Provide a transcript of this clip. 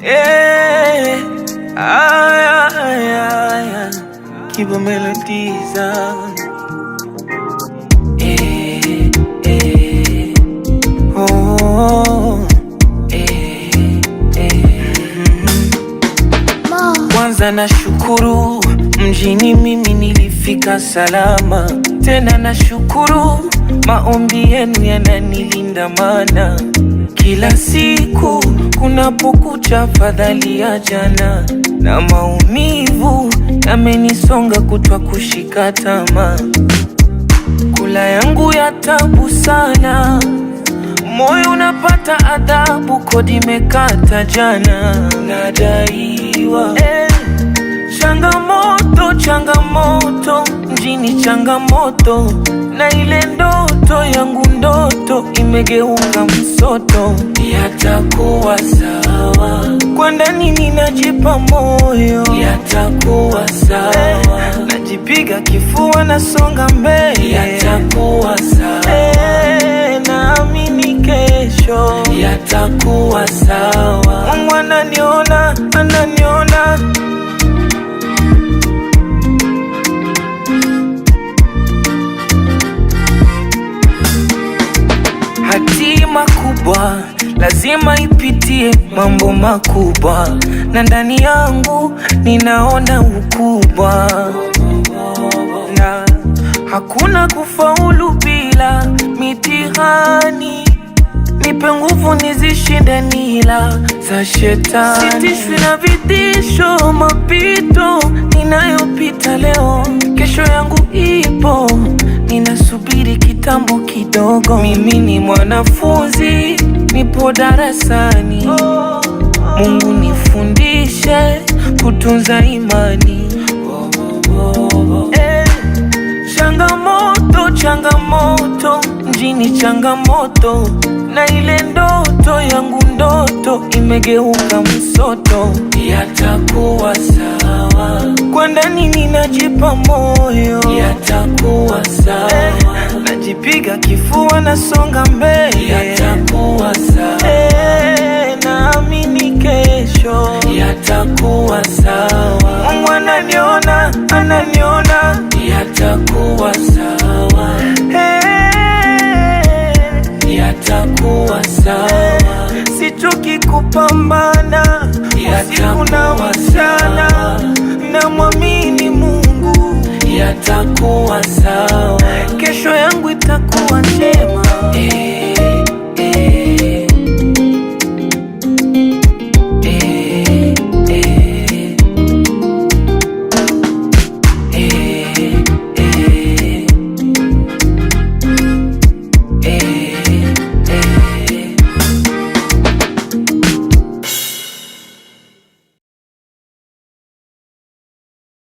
Eh, ay, ay, ay, ay. Kibo melodies. Eh, eh. Oh, eh, eh. Kwanza nashukuru mjini mimi nilifika salama. Tena nashukuru maombi yenu yananilinda, mana kila siku kunapokucha fadhali ya jana, na maumivu yamenisonga kutwa kushika tamaa. Kula yangu ya tabu sana, moyo unapata adhabu, kodi mekata jana, nadaiwa changamoto, changamoto, mjini changamoto, na ile ndoto yangu ndoto imegeuka msoto. Yatakuwa sawa, kwa ndani ninajipa moyo, yatakuwa sawa, najipiga kifua nasonga mbele, yatakuwa sawa, naamini kesho yatakuwa sawa. Mungu ananiona, ananiona. Hatima kubwa lazima ipitie mambo makubwa, na ndani yangu ninaona ukubwa, na hakuna kufaulu bila mitihani. Nipe nguvu nizishinde nila za shetani, sitishwi na vitisho, mapito ninayopita leo. Kesho yangu ipo, ninasubiri kitambo kidogo. Mimi ni mwanafunzi, nipo darasani. Mungu nifundishe kutunza imani. Changamoto, changamoto, mjini changamoto, na ile ndoto yangu ndoto imegeuka msoto. Yatakuwa sawa, kwa ndani ninajipa moyo, yatakuwa sawa, najipiga kifua nasonga mbele, yatakuwa sawa, naamini kesho yatakuwa sawa. Mungu ananiona, ananiona, yatakuwa sawa, yatakuwa sawa. Sichoki kupambana usiku na mchana, namwamini Mungu, yatakuwa sawa. Kesho yangu itakuwa njema.